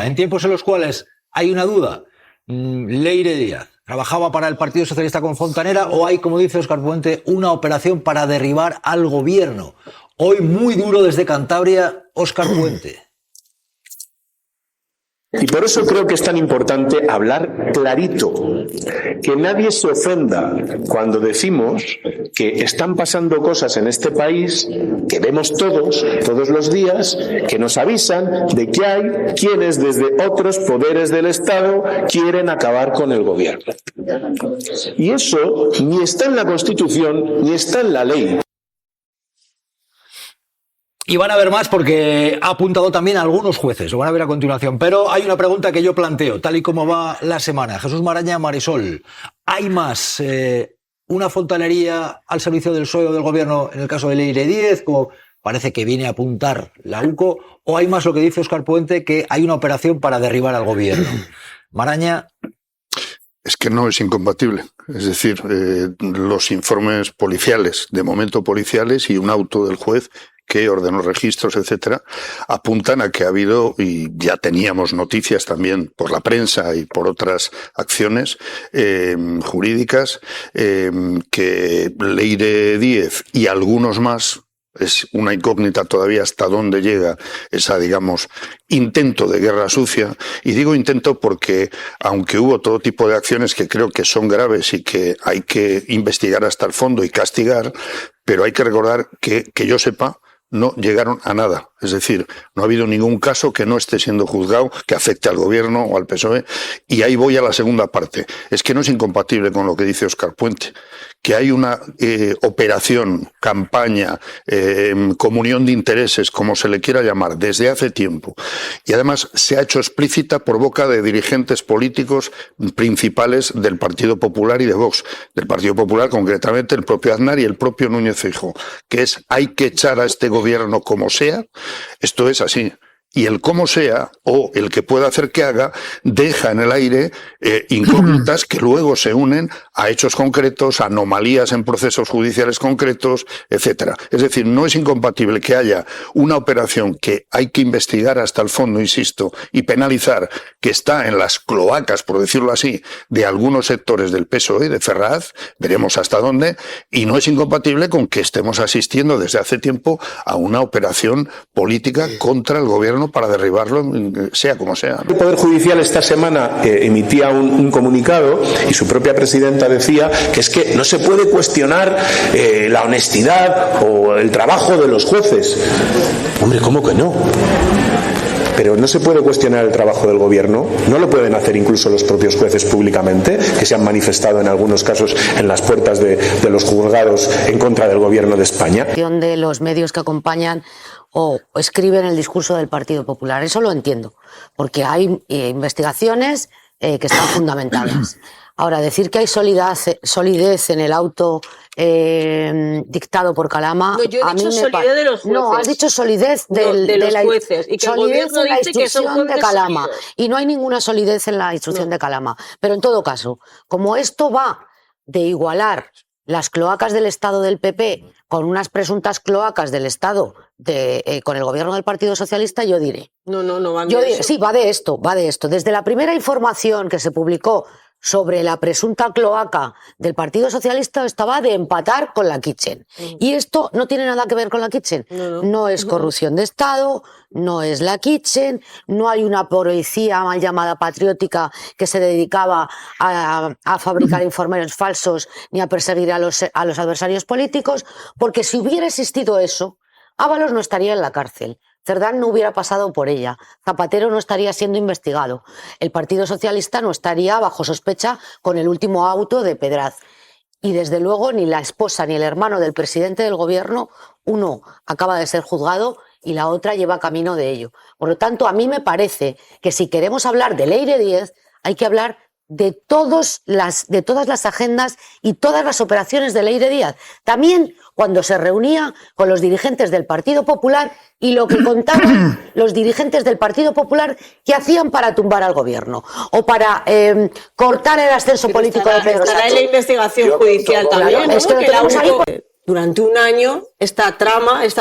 Maraña, en tiempos en los cuales hay una duda, Leire Díaz, ¿trabajaba para el Partido Socialista con Fontanera o hay, como dice Óscar Puente, una operación para derribar al gobierno? Hoy muy duro desde Cantabria, Óscar Puente. Y por eso creo que es tan importante hablar clarito, que nadie se ofenda cuando decimos que están pasando cosas en este país que vemos todos los días, que nos avisan de que hay quienes desde otros poderes del Estado quieren acabar con el gobierno. Y eso ni está en la Constitución ni está en la ley. Y van a ver más porque ha apuntado también a algunos jueces, lo van a ver a continuación. Pero hay una pregunta que yo planteo, tal y como va la semana. Jesús Maraña, Marisol, ¿hay más una fontanería al servicio del PSOE o del gobierno en el caso de Leire Díez, como parece que viene a apuntar la UCO, o hay más lo que dice Óscar Puente, que hay una operación para derribar al gobierno? Maraña. Es que no es incompatible. Es decir, los informes policiales, de momento policiales, y un auto del juez que ordenó registros, etcétera, apuntan a que ha habido, y ya teníamos noticias también por la prensa y por otras acciones jurídicas, que Leire Díez y algunos más, es una incógnita todavía hasta dónde llega esa, digamos, intento de guerra sucia. Y digo intento porque, aunque hubo todo tipo de acciones que creo que son graves y que hay que investigar hasta el fondo y castigar, pero hay que recordar que yo sepa, no llegaron a nada. Es decir, no ha habido ningún caso que no esté siendo juzgado que afecte al gobierno o al PSOE. Y ahí voy a la segunda parte. Es que no es incompatible con lo que dice Óscar Puente, que hay una operación, campaña, comunión de intereses, como se le quiera llamar, desde hace tiempo. Y además se ha hecho explícita por boca de dirigentes políticos principales del Partido Popular y de Vox. Del Partido Popular, concretamente, el propio Aznar y el propio Núñez Feijóo, que es: hay que echar a este gobierno como sea. Esto es así. Y el cómo sea, o el que pueda hacer que haga, deja en el aire incógnitas que luego se unen a hechos concretos, a anomalías en procesos judiciales concretos, etcétera. Es decir, no es incompatible que haya una operación que hay que investigar hasta el fondo, insisto, y penalizar, que está en las cloacas, por decirlo así, de algunos sectores del PSOE, de Ferraz, veremos hasta dónde, y no es incompatible con que estemos asistiendo desde hace tiempo a una operación política contra el gobierno para derribarlo, sea como sea. El Poder Judicial esta semana emitía un comunicado y su propia presidenta decía que es que no se puede cuestionar la honestidad o el trabajo de los jueces. Hombre, ¿cómo que no? Pero no se puede cuestionar el trabajo del gobierno, no lo pueden hacer incluso los propios jueces públicamente, que se han manifestado en algunos casos en las puertas de los juzgados en contra del gobierno de España. De los medios que acompañan o escriben el discurso del Partido Popular, eso lo entiendo, porque hay investigaciones que están fundamentadas. Ahora, decir que hay solidez en el auto dictado por Calama... No, yo he dicho solidez de los jueces. No, has dicho solidez de los jueces. Y que el gobierno dice que son jueces de Calama. sólidos. Y no hay ninguna solidez en la instrucción de Calama. Pero en todo caso, como esto va de igualar las cloacas del Estado del PP con unas presuntas cloacas del Estado con el gobierno del Partido Socialista, yo diré. No van de eso. Sí, va de esto. Desde la primera información que se publicó sobre la presunta cloaca del Partido Socialista, estaba de empatar con la Kitchen. Y esto no tiene nada que ver con la Kitchen. No es corrupción de Estado, no es la Kitchen, no hay una policía mal llamada patriótica que se dedicaba a fabricar informes falsos ni a perseguir a los adversarios políticos, porque si hubiera existido eso, Ábalos no estaría en la cárcel, Cerdán no hubiera pasado por ella, Zapatero no estaría siendo investigado, el Partido Socialista no estaría bajo sospecha con el último auto de Pedraz. Y desde luego ni la esposa ni el hermano del presidente del gobierno, uno acaba de ser juzgado y la otra lleva camino de ello. Por lo tanto, a mí me parece que si queremos hablar de Leire Díez, hay que hablar de todas las agendas y todas las operaciones de Leire Díaz. También cuando se reunía con los dirigentes del Partido Popular y lo que contaban los dirigentes del Partido Popular que hacían para tumbar al gobierno o para cortar el ascenso político de Pedro Sánchez. Estará en la investigación judicial también, ¿no? Es que lo tenemos ahí. Durante un año esta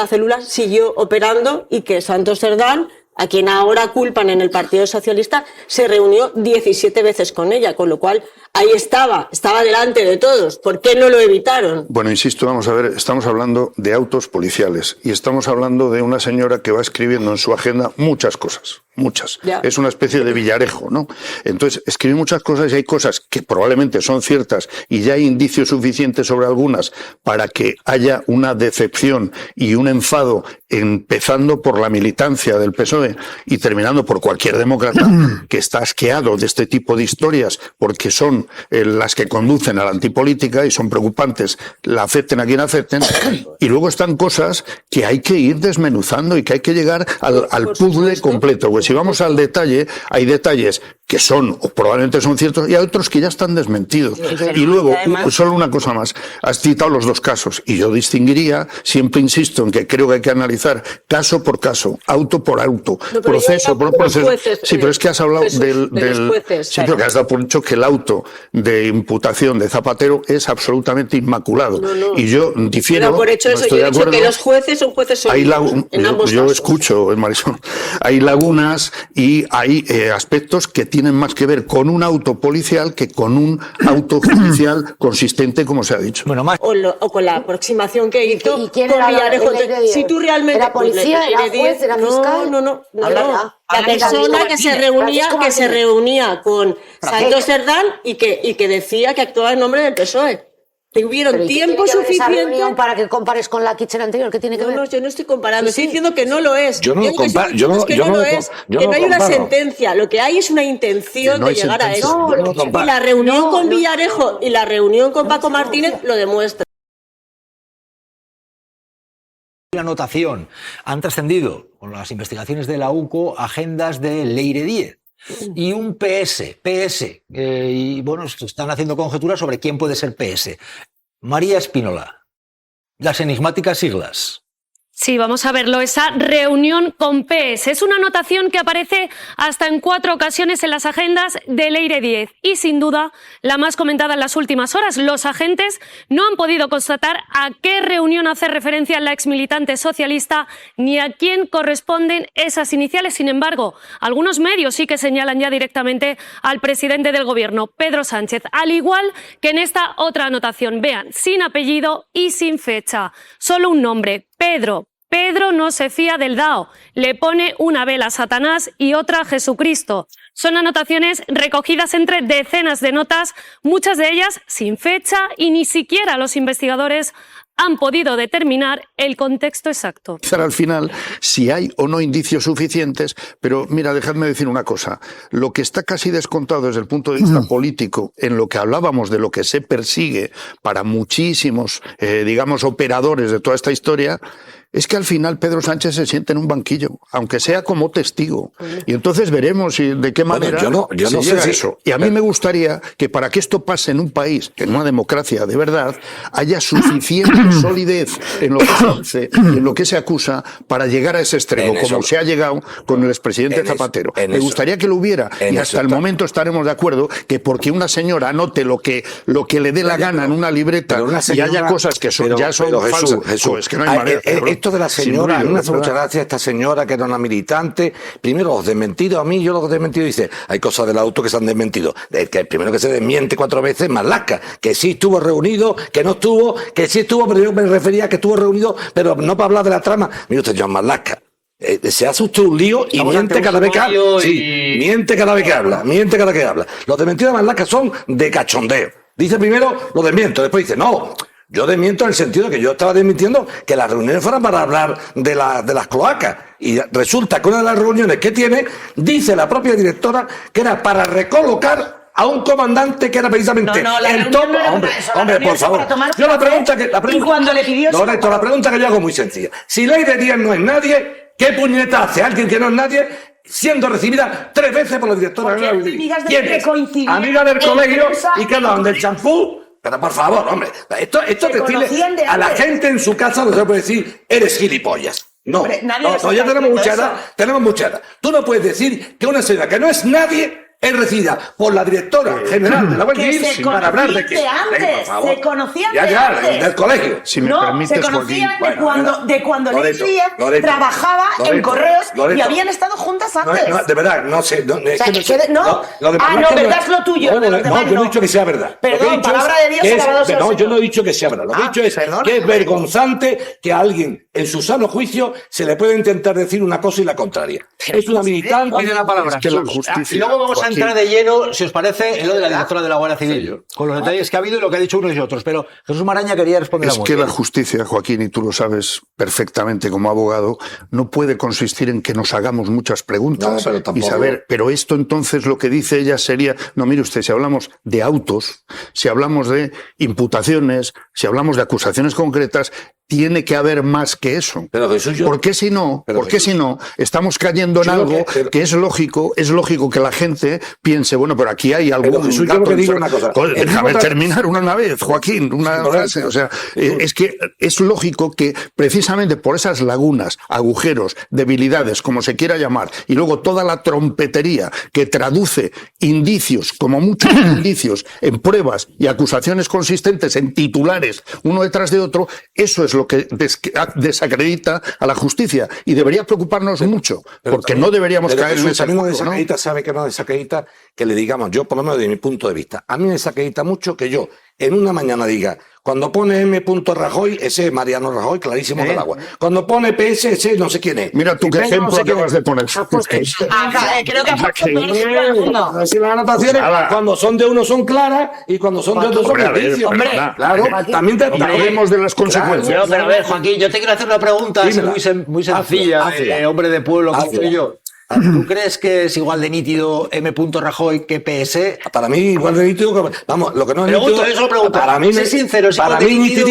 célula siguió operando y que Santos Cerdán a quien ahora culpan en el Partido Socialista, se reunió 17 veces con ella, con lo cual ahí estaba delante de todos. ¿Por qué no lo evitaron? Bueno, insisto, vamos a ver, estamos hablando de autos policiales y estamos hablando de una señora que va escribiendo en su agenda muchas cosas. Muchas. Ya. Es una especie de Villarejo, ¿no? Entonces, escribe muchas cosas y hay cosas que probablemente son ciertas y ya hay indicios suficientes sobre algunas para que haya una decepción y un enfado, empezando por la militancia del PSOE y terminando por cualquier demócrata que está asqueado de este tipo de historias porque son las que conducen a la antipolítica y son preocupantes, la acepten a quien acepten. Y luego están cosas que hay que ir desmenuzando y que hay que llegar al puzzle completo. Pues si vamos al detalle, hay detalles que son o probablemente son ciertos y hay otros que ya están desmentidos. Y luego, solo una cosa más, has citado los dos casos y yo distinguiría, siempre insisto en que creo que hay que analizar caso por caso, auto por auto, proceso por proceso. Sí, pero es que has hablado del jueces, sí, pero que has dado por hecho que el auto de imputación de Zapatero es absolutamente inmaculado. Y yo difiero. Pero por hecho eso, yo he dicho que los jueces son jueces sólidos en ambos yo casos. Escucho, Marisol, hay lagunas y hay aspectos que tienen más que ver con un auto policial que con un auto judicial consistente, como se ha dicho. Bueno, más. O con la aproximación que hizo ¿Y quién con era Villarejo. si tú realmente... ¿Era policía, era juez, era fiscal? No. La persona que se reunía con Santos Cerdán y que decía que actuaba en nombre del PSOE. Tuvieron tiempo suficiente para que compares con la Kitchen anterior, ¿qué tiene que ver? No, yo no estoy comparando, estoy diciendo que no lo es. Yo no lo comparo, que no hay una sentencia, lo que hay es una intención de llegar a eso. Y la reunión con Villarejo y la reunión con Paco Martínez lo demuestra. La anotación. Han trascendido con las investigaciones de la UCO agendas de Leire Díez y un PS. Y bueno, están haciendo conjeturas sobre quién puede ser PS. María Espínola, las enigmáticas siglas. Sí, vamos a verlo. Esa reunión con PS es una anotación que aparece hasta en 4 ocasiones en las agendas de Leire Díez y sin duda la más comentada en las últimas horas. Los agentes no han podido constatar a qué reunión hace referencia la exmilitante socialista ni a quién corresponden esas iniciales. Sin embargo, algunos medios sí que señalan ya directamente al presidente del gobierno, Pedro Sánchez, al igual que en esta otra anotación. Vean, sin apellido y sin fecha, solo un nombre, Pedro. Pedro no se fía del DAO, le pone una vela a Satanás y otra a Jesucristo. Son anotaciones recogidas entre decenas de notas, muchas de ellas sin fecha y ni siquiera los investigadores han podido determinar el contexto exacto. Al final, si hay o no indicios suficientes, pero mira, dejadme decir una cosa. Lo que está casi descontado desde el punto de vista político, en lo que hablábamos de lo que se persigue para muchísimos, digamos, operadores de toda esta historia, es que al final Pedro Sánchez se siente en un banquillo, aunque sea como testigo. Y entonces veremos de qué manera yo no sé si eso. Y a mí me gustaría que para que esto pase en un país, en una democracia de verdad, haya suficiente solidez en lo que se dice, en lo que se acusa, para llegar a ese extremo, como se ha llegado con el expresidente Zapatero. Me gustaría que lo hubiera. Y hasta el momento estaremos de acuerdo que porque una señora anote lo que le dé la gana en una libreta y haya cosas que son falsas, Jesús, es que no hay manera. Esto de la señora, a mí me hace mucha gracia esta señora que era una militante. Primero, los desmentidos, a mí yo los desmentidos dice, hay cosas del auto que se han desmentido. El primero que se desmiente 4 veces es Marlaska, que sí estuvo reunido, que no estuvo, que sí estuvo, pero yo me refería a que estuvo reunido, pero no para hablar de la trama. Mire usted, Joan Marlaska. Se hace usted un lío y miente cada vez que habla. Sí, miente cada vez que habla, Los desmentidos de Marlaska son de cachondeo. Dice primero, lo desmiento, después dice, no. Yo desmiento en el sentido de que yo estaba desmintiendo que las reuniones fueran para hablar de las cloacas. Y resulta que una de las reuniones que tiene, dice la propia directora, que era para recolocar a un comandante que era precisamente el top. Hombre, por favor. Yo la pregunta y cuando le pidió... Loreto, la pregunta que yo hago es muy sencilla. Si Leire Díez no es nadie, ¿qué puñeta hace alguien que no es nadie siendo recibida 3 veces por la directora? ¿Quién es? Amiga del colegio y que hablaban del champú. Pero por favo, hombre, esto decirle a la gente en su casa no se puede decir, eres gilipollas. No, ya tenemos mucha edad. Tú no puedes decir que una señora que no es nadie es recibida por la directora general de la Guardia Civil para hablar de que... antes, se conocían de antes. Del colegio. Si me permites, se conocían Joaquín. de cuando Loreto trabajaba en Correos y habían estado juntas antes. De verdad, no sé. ¿verdad es lo tuyo? No, yo no he dicho que sea verdad. Perdón, palabra de Dios alabado sea el Señor. Yo no he dicho que sea verdad. Lo que he dicho es que es vergonzante que a alguien en su sano juicio se le pueda intentar decir una cosa y la contraria. Es una militante. Tiene la palabra. Es que la justicia, y luego vamos a Joaquín, entrar de lleno, si os parece, en lo de la directora de la Guardia Civil, con los detalles que ha habido y lo que ha dicho unos y otros. Pero Jesús Maraña quería responder a Es que la justicia, Joaquín, y tú lo sabes perfectamente como abogado, no puede consistir en que nos hagamos muchas preguntas y saber, pero esto entonces lo que dice ella sería, no, mire usted, si hablamos de autos, si hablamos de imputaciones, si hablamos de acusaciones concretas, tiene que haber más que eso. Pero Jesús, porque si no, estamos cayendo en algo que es lógico que la gente piense, bueno, pero aquí hay algún Jesús, yo que digo una cosa. Déjame terminar una vez, Joaquín, una frase. O sea, es que es lógico que precisamente por esas lagunas, agujeros, debilidades, como se quiera llamar, y luego toda la trompetería que traduce indicios, como muchos indicios, en pruebas y acusaciones consistentes en titulares, uno detrás de otro, eso es lo que desacredita a la justicia y debería preocuparnos mucho, porque no deberíamos caer en ese juego, desacredita, ¿no? Sabe que no desacredita que le digamos, yo por lo menos desde mi punto de vista, a mí me desacredita mucho que yo en una mañana diga, cuando pone M. Rajoy, ese es Mariano Rajoy, clarísimo del agua. Cuando pone PS, ese no sé quién es. Mira tú qué ejemplo acabas de poner. Creo que si las anotaciones cuando son de uno son claras y cuando son de otro son indicios. Hombre, claro, también hablemos de las consecuencias. Pero a ver, Joaquín, yo te quiero hacer una pregunta muy sencilla, de hombre de pueblo como soy yo. ¿Tú crees que es igual de nítido M. Rajoy que PS? Para mí igual de nítido que... Vamos, lo que no es Pregunto, nítido... eso lo pregunto. Para mí, sé sincero, es para igual de mí nítido.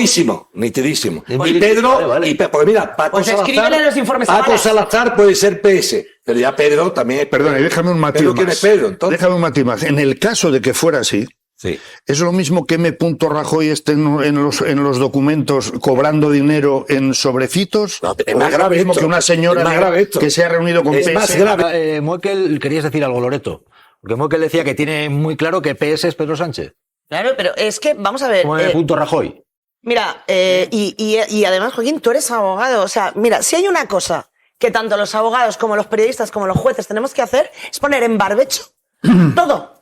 nitidísimo. Pues, Y Pedro... vale. Porque mira, Paco escríbele los informes a Paco balas. Salazar puede ser PS, pero ya Pedro también es... Perdona, y déjame un matiz Pedro, ¿quién más. es Pedro, entonces? Déjame un matiz más. En el caso de que fuera así, Sí. es lo mismo que M. Rajoy esté en los documentos cobrando dinero en sobrecitos. No, es ¿O más es lo grave mismo esto. que una señora Es más grave esto. que se ha reunido con Es PS? más grave. Moekel, querías decir algo, Loreto. Porque Moekel decía que tiene muy claro que PS es Pedro Sánchez. Claro, pero es que, vamos a ver. Como M. Rajoy. Mira, y además, Joaquín, tú eres abogado. O sea, mira, si hay una cosa que tanto los abogados como los periodistas como los jueces tenemos que hacer, es poner en barbecho todo.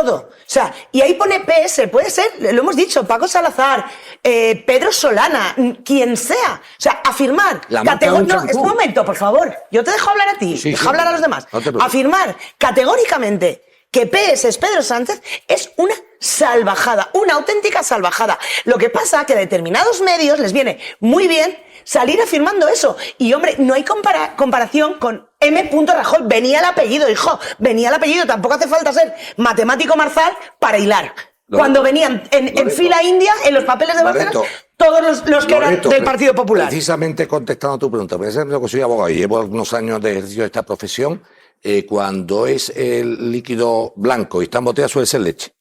O sea, y ahí pone PS, puede ser, lo hemos dicho, Paco Salazar, Pedro Solana, quien sea. O sea, afirmar. La marca de un No, champú. un momento, por favor. Yo te dejo hablar a ti, deja hablar a los demás. No te preocupes. Afirmar categóricamente que PS es Pedro Sánchez es una salvajada, una auténtica salvajada. Lo que pasa es que a determinados medios les viene muy bien salir afirmando eso. Y hombre, no hay comparación con M. Rajoy. Venía el apellido, hijo. Venía el apellido. Tampoco hace falta ser matemático marzal para hilar. Cuando venían en fila india, en los papeles de Barcelona, todos los que eran del Partido Popular. Precisamente contestando a tu pregunta, por ejemplo, que soy abogado y llevo algunos años de ejercicio de esta profesión, cuando es el líquido blanco y está en botella suele ser leche.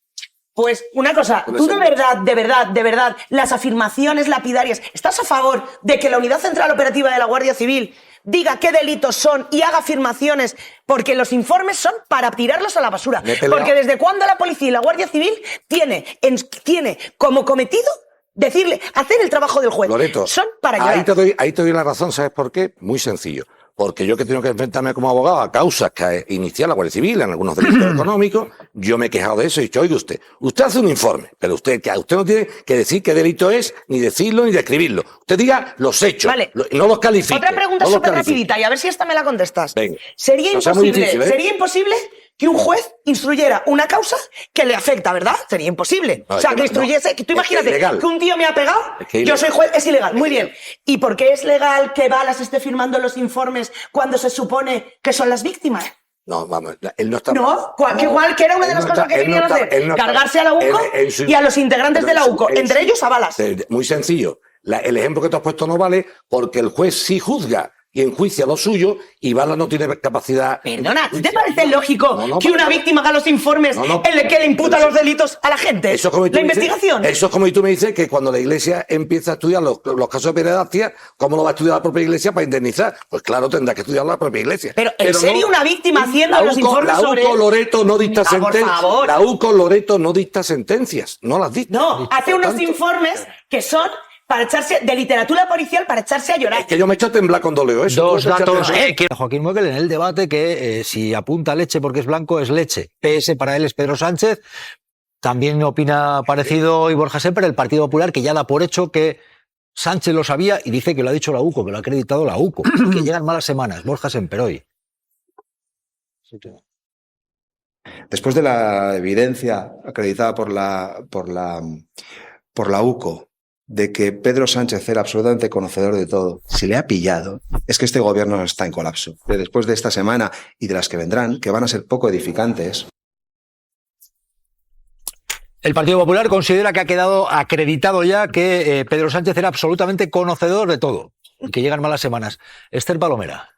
Pues una cosa, tú de verdad, las afirmaciones lapidarias, ¿estás a favor de que la Unidad Central Operativa de la Guardia Civil diga qué delitos son y haga afirmaciones? Porque los informes son para tirarlos a la basura. Porque desde cuándo la policía y la Guardia Civil tiene como cometido hacer el trabajo del juez. Loreto, son para llorar. ahí te doy la razón, ¿sabes por qué? Muy sencillo. Porque yo que tengo que enfrentarme como abogado a causas que inicia la Guardia Civil en algunos delitos económicos, yo me he quejado de eso y he dicho, oiga usted hace un informe, pero usted no tiene que decir qué delito es, ni decirlo, ni describirlo. Usted diga los hechos, Vale. no los califique. Otra pregunta súper rapidita y a ver si esta me la contestas. Venga. Sería No sea muy difícil, ¿eh? Sería imposible que un juez instruyera una causa que le afecta, ¿verdad? Sería imposible. No, o sea, es que que instruyese... Que tú imagínate que un tío me ha pegado, que yo soy juez, es ilegal. Muy bien. ¿Y por qué es legal que Balas esté firmando los informes cuando se supone que son las víctimas? No, vamos, él no está... No, que era una de las cosas que querían hacer. Cargarse a la UCO y a los integrantes de la UCO, entre ellos a Balas. Muy sencillo. El ejemplo que tú has puesto no vale porque el juez sí juzga y enjuicia lo suyo, y Bala no tiene capacidad. Perdona, ¿te parece lógico que una víctima haga los informes en el que le imputa los delitos a la gente? Eso es como ¿La investigación? Eso es como tú me dices que cuando la Iglesia empieza a estudiar los casos de pederastia, ¿cómo lo va a estudiar la propia Iglesia para indemnizar? Pues claro, tendrá que estudiar la propia Iglesia. Pero ¿en serio una víctima haciendo los informes sobre... La UCO Loreto no dicta sentencias. Por favor. La UCO Loreto no dicta sentencias, no las dicta. No, hace unos informes que son para echarse de literatura policial para echarse a llorar. Es que yo me echo a temblar cuando leo eso. Dos datos. Joaquín Moekel en el debate que si apunta leche porque es blanco es leche. PS para él es Pedro Sánchez. También opina parecido y Borja Semper, el Partido Popular, que ya da por hecho que Sánchez lo sabía y dice que lo ha dicho la UCO, que lo ha acreditado la UCO. Que llegan malas semanas. Borja Semper hoy. Después de la evidencia acreditada por la UCO de que Pedro Sánchez era absolutamente conocedor de todo, si le ha pillado, es que este gobierno está en colapso. Después de esta semana y de las que vendrán, que van a ser poco edificantes. El Partido Popular considera que ha quedado acreditado ya que Pedro Sánchez era absolutamente conocedor de todo y que llegan malas semanas. Esther Palomera.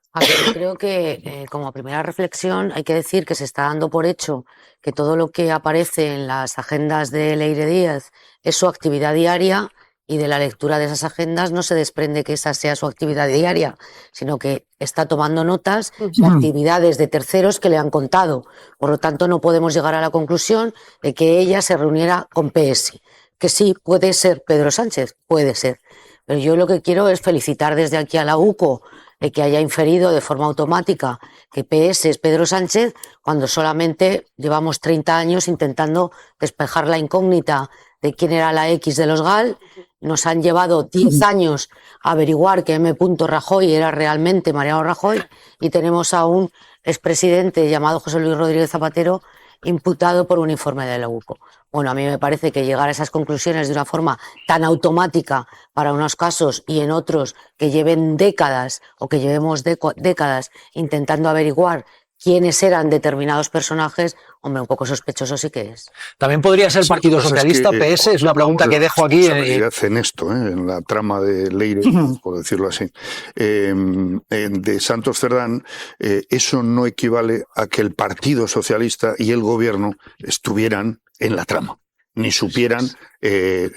Yo creo que como primera reflexión hay que decir que se está dando por hecho que todo lo que aparece en las agendas de Leire Díaz es su actividad diaria, y de la lectura de esas agendas no se desprende que esa sea su actividad diaria, sino que está tomando notas de actividades de terceros que le han contado. Por lo tanto, no podemos llegar a la conclusión de que ella se reuniera con PS. Que sí, puede ser Pedro Sánchez, puede ser. Pero yo lo que quiero es felicitar desde aquí a la UCO de que haya inferido de forma automática que PS es Pedro Sánchez, cuando solamente llevamos 30 años intentando despejar la incógnita de quién era la X de los GAL. Nos han llevado 10 años a averiguar que M. Rajoy era realmente Mariano Rajoy, y tenemos a un expresidente llamado José Luis Rodríguez Zapatero imputado por un informe de la UCO. Bueno, a mí me parece que llegar a esas conclusiones de una forma tan automática para unos casos y en otros que lleven décadas o que llevemos décadas intentando averiguar quiénes eran determinados personajes, hombre, un poco sospechoso sí que es. También podría ser Partido Socialista, PS, es una pregunta que dejo aquí. En esto, en la trama de Leire, por decirlo así, de Santos Cerdán, eso no equivale a que el Partido Socialista y el Gobierno estuvieran en la trama, ni supieran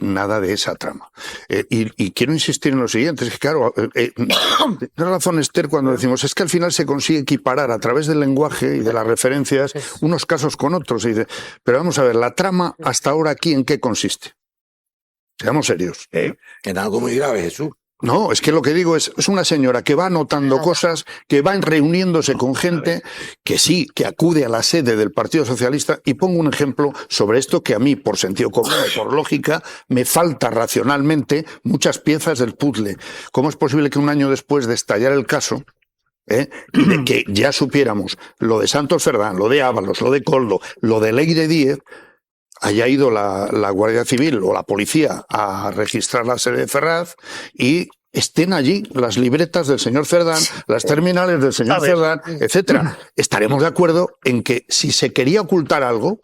nada de esa trama. Y quiero insistir en lo siguiente, es que claro, tiene razón Esther cuando decimos, es que al final se consigue equiparar a través del lenguaje y de las referencias unos casos con otros. Y dice, pero vamos a ver, la trama hasta ahora aquí, ¿en qué consiste? Seamos serios. En algo muy grave, Jesús. No, es que lo que digo es una señora que va anotando cosas, que va reuniéndose con gente que sí, que acude a la sede del Partido Socialista. Y pongo un ejemplo sobre esto que a mí, por sentido común y por lógica, me falta racionalmente muchas piezas del puzzle. ¿Cómo es posible que un año después de estallar el caso, y de que ya supiéramos lo de Santos Cerdán, lo de Ábalos, lo de Koldo, lo de Leire Díez, haya ido la Guardia Civil o la policía a registrar la sede de Ferraz y estén allí las libretas del señor Cerdán, las terminales del señor Cerdán, etcétera? Estaremos de acuerdo en que si se quería ocultar algo,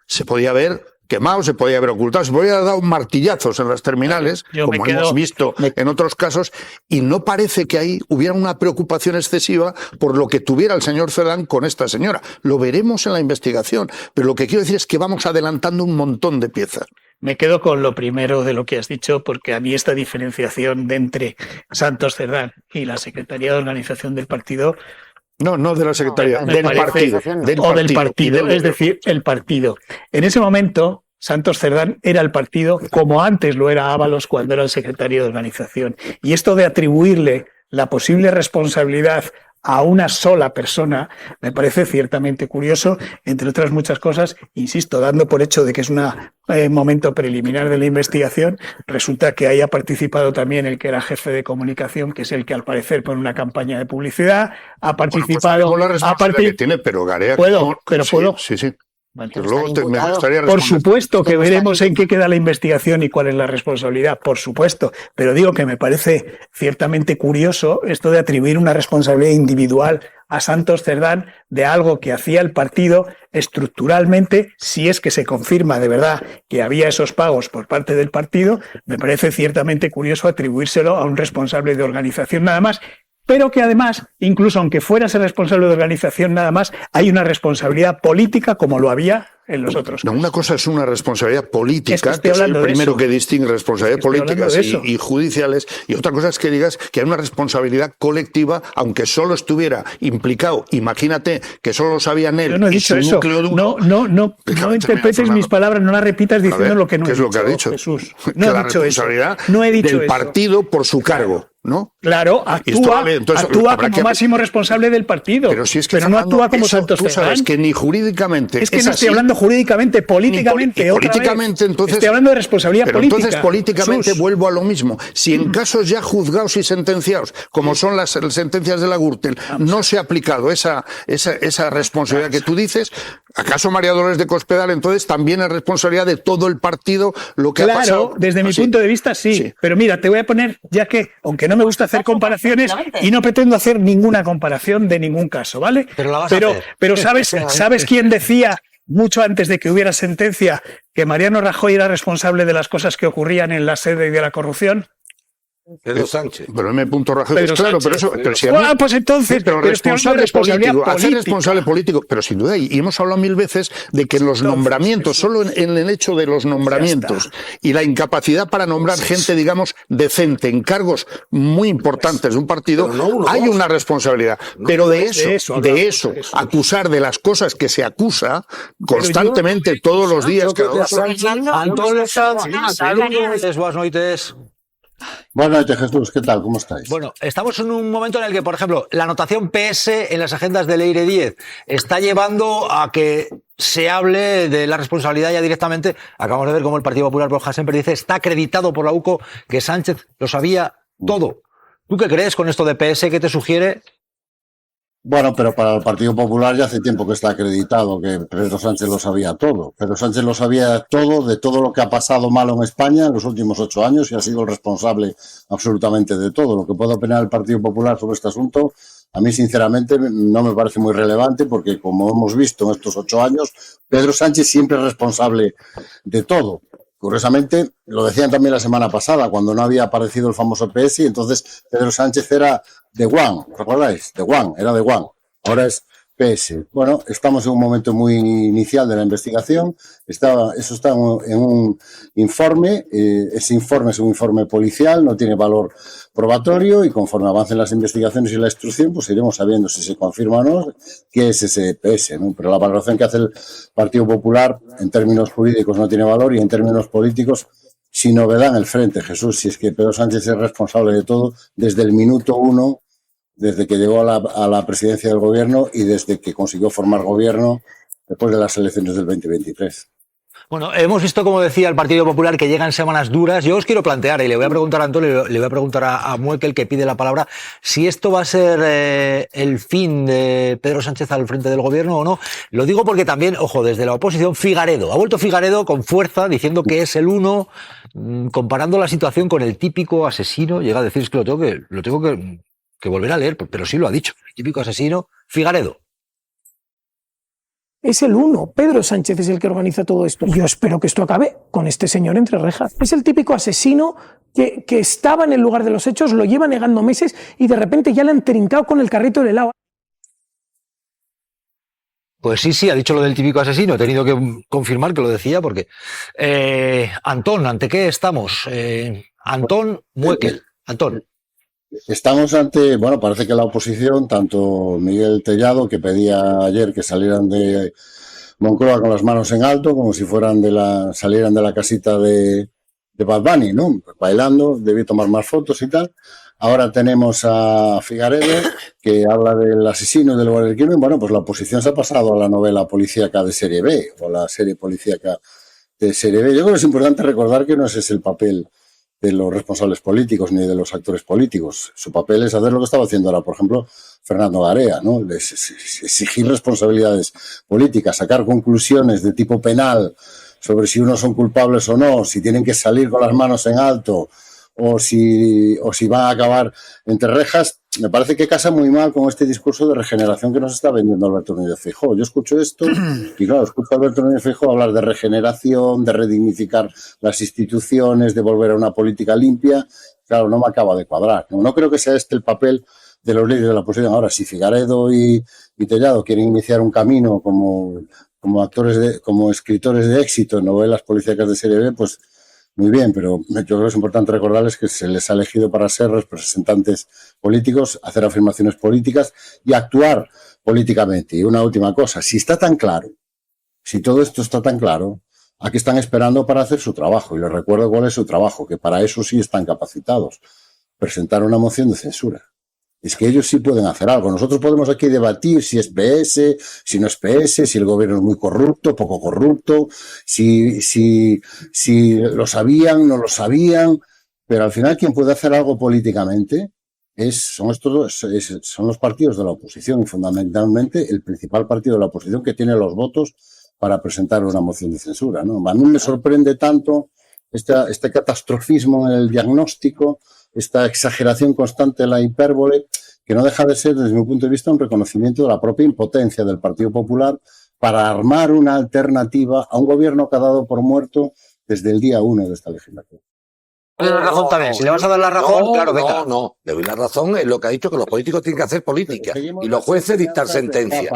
se podía haber quemado, se podía haber ocultado, se podía haber dado martillazos en las terminales, como hemos visto en otros casos, y no parece que ahí hubiera una preocupación excesiva por lo que tuviera el señor Cerdán con esta señora. Lo veremos en la investigación, pero lo que quiero decir es que vamos adelantando un montón de piezas. Me quedo con lo primero de lo que has dicho, porque a mí esta diferenciación de entre Santos Cerdán y la Secretaría de Organización del partido... No de la Secretaría, del partido. Es decir, el partido. En ese momento, Santos Cerdán era el partido como antes lo era Ábalos cuando era el secretario de Organización. Y esto de atribuirle la posible responsabilidad a una sola persona me parece ciertamente curioso, entre otras muchas cosas, insisto, dando por hecho de que es un momento preliminar de la investigación. Resulta que haya participado también el que era jefe de comunicación, que es el que al parecer pone una campaña de publicidad, ha participado... Bueno, pues la responsabilidad que tiene, pero Garea... ¿Puedo? Sí. Bueno, me gustaría por supuesto que veremos en qué queda la investigación y cuál es la responsabilidad, por supuesto, pero digo que me parece ciertamente curioso esto de atribuir una responsabilidad individual a Santos Cerdán de algo que hacía el partido estructuralmente. Si es que se confirma de verdad que había esos pagos por parte del partido, me parece ciertamente curioso atribuírselo a un responsable de organización nada más, pero que además, incluso aunque fueras el responsable de organización nada más, hay una responsabilidad política como lo había en los otros. No, una cosa es una responsabilidad política, es que es el primero que distingue responsabilidades políticas y judiciales, y otra cosa es que digas que hay una responsabilidad colectiva, aunque solo estuviera implicado, imagínate que solo lo sabían él. Yo no he dicho eso. No interpretes mis palabras, no las repitas diciendo lo que no he dicho. ¿Qué es lo que ha dicho? Jesús. No he dicho eso. No he dicho del partido por su cargo. ¿No? Claro, actúa como máximo responsable del partido, pero no actúa como Santos Cerdán. Tú sabes que ni jurídicamente es que no estoy hablando jurídicamente, políticamente. Políticamente, entonces. Estoy hablando de responsabilidad política. Entonces, políticamente vuelvo a lo mismo. Si en casos ya juzgados y sentenciados, como son las sentencias de la Gürtel, no se ha aplicado esa responsabilidad que tú dices, ¿acaso María Dolores de Cospedal entonces también es responsabilidad de todo el partido lo que ha pasado? Claro, desde mi punto de vista sí. Pero mira, te voy a poner, ya que, aunque no me gusta hacer comparaciones y no pretendo hacer ninguna comparación de ningún caso, ¿vale? Pero ¿sabes quién decía mucho antes de que hubiera sentencia que Mariano Rajoy era responsable de las cosas que ocurrían en la sede y de la corrupción? Pedro Sánchez. Pero M. Rajoy, claro, pero si pues entonces, pero responsable político, hacer responsable político, pero sin duda, y hemos hablado 1000 veces de que los nombramientos, solo en el hecho de los nombramientos y la incapacidad para nombrar gente, digamos, decente, en cargos muy importantes de un partido, hay una responsabilidad. Pero de eso, acusar de las cosas que se acusa constantemente, todos los días. Buenas noches. Buenas noches, Jesús. ¿Qué tal? ¿Cómo estáis? Bueno, estamos en un momento en el que, por ejemplo, la anotación PS en las agendas del Leire 10 está llevando a que se hable de la responsabilidad ya directamente. Acabamos de ver cómo el Partido Popular, Borja Semper, dice está acreditado por la UCO que Sánchez lo sabía todo. ¿Tú qué crees con esto de PS? ¿Qué te sugiere? Bueno, pero para el Partido Popular ya hace tiempo que está acreditado que Pedro Sánchez lo sabía todo. Pedro Sánchez lo sabía todo de todo lo que ha pasado malo en España en los últimos 8 años y ha sido el responsable absolutamente de todo. Lo que pueda opinar el Partido Popular sobre este asunto, a mí sinceramente no me parece muy relevante porque, como hemos visto en estos 8 años, Pedro Sánchez siempre es responsable de todo. Curiosamente, lo decían también la semana pasada, cuando no había aparecido el famoso PS, y entonces Pedro Sánchez era de One, ¿recordáis? De One, era de One. Ahora es PS. Bueno, estamos en un momento muy inicial de la investigación. Eso está en un informe. Ese informe es un informe policial, no tiene valor probatorio y conforme avancen las investigaciones y la instrucción, pues iremos sabiendo si se confirma o no qué es ese PS, ¿no? Pero la valoración que hace el Partido Popular en términos jurídicos no tiene valor y en términos políticos sin novedad en el frente, Jesús. Si es que Pedro Sánchez es responsable de todo desde el minuto 1, desde que llegó a la presidencia del gobierno y desde que consiguió formar gobierno después de las elecciones del 2023. Bueno, hemos visto, como decía el Partido Popular, que llegan semanas duras. Yo os quiero plantear, y le voy a preguntar a Antonio, le voy a preguntar a Muekel, que pide la palabra, si esto va a ser el fin de Pedro Sánchez al frente del gobierno o no. Lo digo porque también, ojo, desde la oposición, Figaredo. Ha vuelto Figaredo con fuerza, diciendo que es el uno, comparando la situación con el típico asesino. Llega a decir, es que lo tengo que volver a leer, pero sí lo ha dicho. El típico asesino, Figaredo. Es el uno. Pedro Sánchez es el que organiza todo esto. Yo espero que esto acabe con este señor entre rejas. Es el típico asesino que estaba en el lugar de los hechos, lo lleva negando meses y de repente ya le han trincado con el carrito del helado. Pues sí, ha dicho lo del típico asesino. He tenido que confirmar que lo decía porque... Antón, ¿ante qué estamos? Antón Muekel. Antón. Estamos ante, bueno, parece que la oposición, tanto Miguel Tellado, que pedía ayer que salieran de Moncloa con las manos en alto, como si salieran de la casita de Bad Bunny, ¿no? Bailando, debí tomar más fotos y tal. Ahora tenemos a Figaredo, que habla del asesino y del lugar del crimen. Bueno, pues la oposición se ha pasado a la novela policíaca de serie B, o la serie policíaca de serie B. Yo creo que es importante recordar que no ese es el papel de los responsables políticos ni de los actores políticos. Su papel es hacer lo que estaba haciendo ahora, por ejemplo, Fernando Garea, ¿no? Exigir responsabilidades políticas, sacar conclusiones de tipo penal sobre si unos son culpables o no, si tienen que salir con las manos en alto o si van a acabar entre rejas. Me parece que casa muy mal con este discurso de regeneración que nos está vendiendo Alberto Núñez Feijóo. Yo escucho esto y claro, escucho a Alberto Núñez Feijóo hablar de regeneración, de redignificar las instituciones, de volver a una política limpia. Claro, no me acaba de cuadrar. No creo que sea este el papel de los líderes de la oposición. Ahora, si Figaredo y Tellado quieren iniciar un camino como actores, como escritores de éxito en novelas policíacas de serie B, pues muy bien, pero yo creo que es importante recordarles que se les ha elegido para ser representantes políticos, hacer afirmaciones políticas y actuar políticamente. Y una última cosa, si está tan claro, si todo esto está tan claro, ¿a qué están esperando para hacer su trabajo? Y les recuerdo cuál es su trabajo, que para eso sí están capacitados. Presentar una moción de censura. Es que ellos sí pueden hacer algo. Nosotros podemos aquí debatir si es PS, si no es PS, si el gobierno es muy corrupto, poco corrupto, si lo sabían, no lo sabían, pero al final quien puede hacer algo políticamente son los partidos de la oposición y fundamentalmente el principal partido de la oposición que tiene los votos para presentar una moción de censura, ¿no? A mí me sorprende tanto este catastrofismo en el diagnóstico, esta exageración constante, la hipérbole, que no deja de ser, desde mi punto de vista, un reconocimiento de la propia impotencia del Partido Popular para armar una alternativa a un gobierno que ha dado por muerto desde el día 1 de esta legislatura. La razón también. Si le vas a dar la razón, claro, venga. No, le doy la razón en lo que ha dicho, que los políticos tienen que hacer política y los jueces dictar sentencia.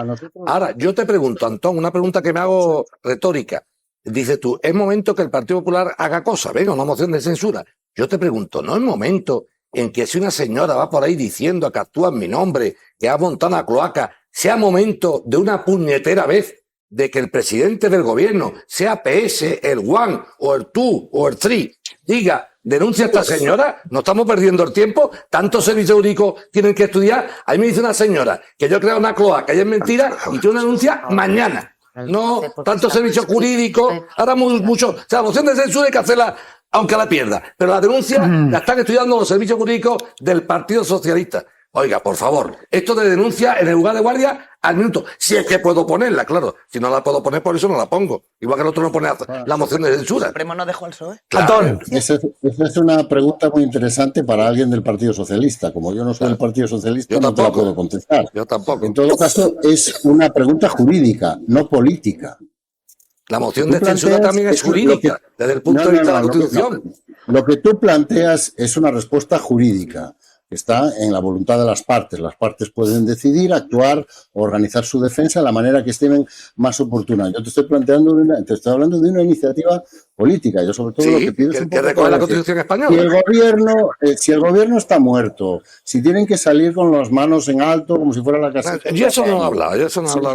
Ahora, yo te pregunto, Antón, una pregunta que me hago retórica. Dices tú, es momento que el Partido Popular haga cosas, venga, una moción de censura. Yo te pregunto, ¿no es momento en que si una señora va por ahí diciendo que actúa en mi nombre, que ha montado una cloaca, sea momento de una puñetera vez de que el presidente del gobierno, sea PS, el One, o el Two, o el Three, diga, denuncia a esta señora, no estamos perdiendo el tiempo, tantos servicios jurídicos tienen que estudiar? Ahí me dice una señora que yo he creado una cloaca y es mentira y tiene una denuncia mañana. No, tantos servicios jurídicos, ahora mucho, o sea, la moción de censura hay que hacerla aunque la pierda, pero la denuncia la están estudiando los servicios jurídicos del Partido Socialista. Oiga, por favor, esto de denuncia en el lugar de guardia al minuto. Si es que puedo ponerla, claro. Si no la puedo poner, por eso no la pongo. Igual que el otro no pone la moción de censura. El Supremo no dejó el PSOE. Claro. Esa es una pregunta muy interesante para alguien del Partido Socialista. Como yo no soy del Partido Socialista, no te la puedo contestar. Yo tampoco. En todo caso, es una pregunta jurídica, no política. La moción de censura también es jurídica, desde el punto de vista de la Constitución. Lo que tú planteas es una respuesta jurídica. Está en la voluntad de las partes. Las partes pueden decidir, actuar, organizar su defensa de la manera que estimen más oportuna. Yo te estoy hablando de una iniciativa política. Yo sobre todo lo que pido es un que recoge la Constitución española. Si el gobierno está muerto, si tienen que salir con las manos en alto como si fuera la casa. Yo eso no he hablado,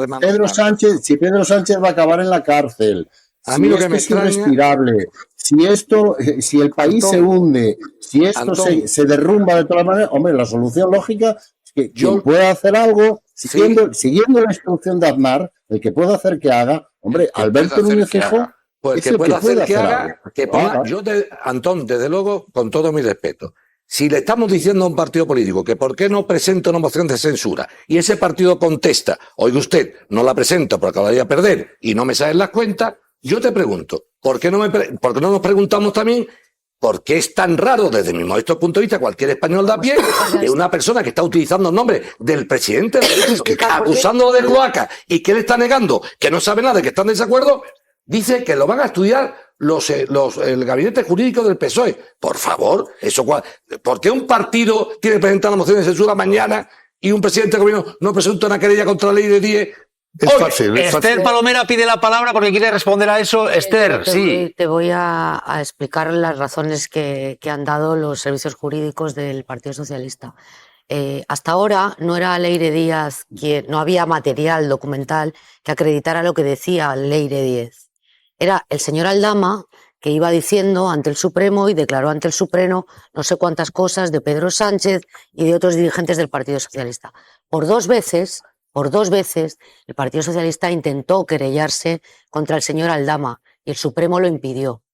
de manos. Si Pedro Sánchez va a acabar en la cárcel. A mí lo que me extraña es irrespirable. Si el país se hunde, si esto se derrumba de todas maneras, hombre, la solución lógica es que quien pueda hacer algo, siguiendo la instrucción de Aznar, el que pueda hacer que haga, hombre, Alberto Núñez Feijóo, pues que pueda hacer que haga, que ponga. Antón, desde luego, con todo mi respeto, si le estamos diciendo a un partido político que por qué no presenta una moción de censura y ese partido contesta, oiga usted, no la presento porque la voy a perder y no me salen las cuentas, yo te pregunto, ¿por qué no nos preguntamos también por qué es tan raro, desde mi modesto punto de vista, cualquier español de a pie, que una persona que está utilizando el nombre del presidente acusándolo de cloaca y que él está negando que no sabe nada y que está en desacuerdo, dice que lo van a estudiar el gabinete jurídico del PSOE? Por favor, ¿por qué un partido tiene que presentar la moción de censura mañana y un presidente del gobierno no presenta una querella contra la ley de 10? Es fácil. Esther Palomera pide la palabra porque quiere responder a eso. Esther, sí. Te voy a explicar las razones que han dado los servicios jurídicos del Partido Socialista. Hasta ahora no era Leire Díaz, no había material documental que acreditara lo que decía Leire Díaz. Era el señor Aldama que iba diciendo ante el Supremo y declaró ante el Supremo no sé cuántas cosas de Pedro Sánchez y de otros dirigentes del Partido Socialista. Por dos veces, el Partido Socialista intentó querellarse contra el señor Aldama y el Supremo lo impidió.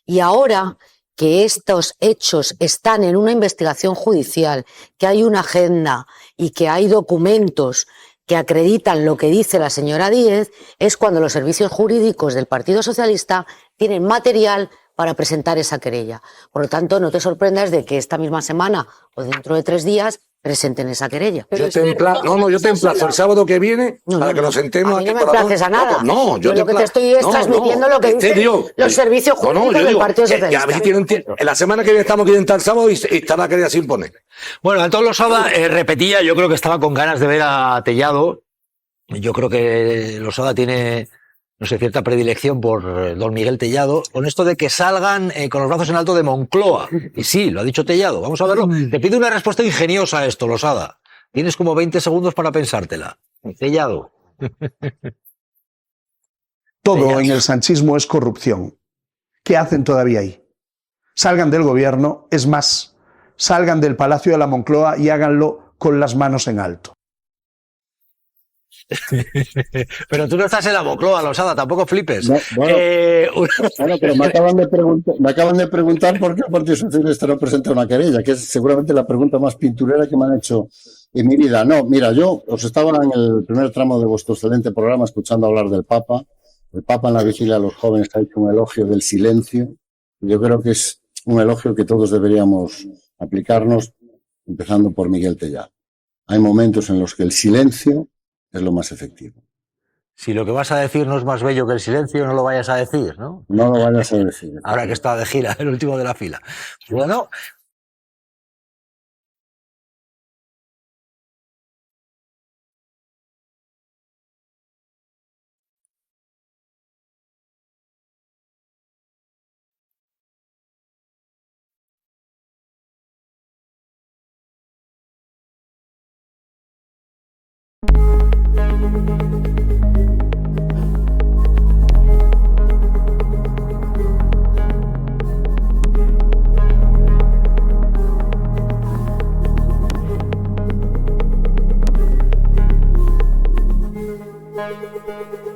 Y ahora que estos hechos están en una investigación judicial, que hay una agenda y que hay documentos que acreditan lo que dice la señora Díez, es cuando los servicios jurídicos del Partido Socialista tienen material para presentar esa querella. Por lo tanto, no te sorprendas de que esta misma semana o dentro de 3 días presenten esa querella. Yo te emplazo el sábado que viene para que nos sentemos aquí. A mí no me emplaces a nada. No, yo lo que te estoy es transmitiendo lo que dicen los servicios jurídicos del Partido Socialista. A ver si tienen en la semana que viene estamos aquí el sábado y está la querella sin poner. Bueno, Antón Losada repetía, yo creo que estaba con ganas de ver a Tellado. Yo creo que Losada tiene, no sé, cierta predilección por don Miguel Tellado, con esto de que salgan con los brazos en alto de Moncloa. Y sí, lo ha dicho Tellado, vamos a verlo. Te pido una respuesta ingeniosa a esto, Losada. Tienes como 20 segundos para pensártela. Tellado. Todo en el sanchismo es corrupción. ¿Qué hacen todavía ahí? Salgan del gobierno, es más, salgan del Palacio de la Moncloa y háganlo con las manos en alto. Pero tú no estás en la Moncloa, Losada, tampoco flipes. No, bueno, pero me acaban de preguntar por qué el Partido Socialista no presenta una querella, que es seguramente la pregunta más pinturera que me han hecho en mi vida. No, mira, yo os estaba en el primer tramo de vuestro excelente programa escuchando hablar del Papa. El Papa en la vigilia a los jóvenes ha hecho un elogio del silencio. Yo creo que es un elogio que todos deberíamos aplicarnos, empezando por Miguel Tellado. Hay momentos en los que el silencio es lo más efectivo. Si lo que vas a decir no es más bello que el silencio, no lo vayas a decir, ¿no? No lo vayas a decir. Ahora que está de gira, el último de la fila. Bueno. Thank you.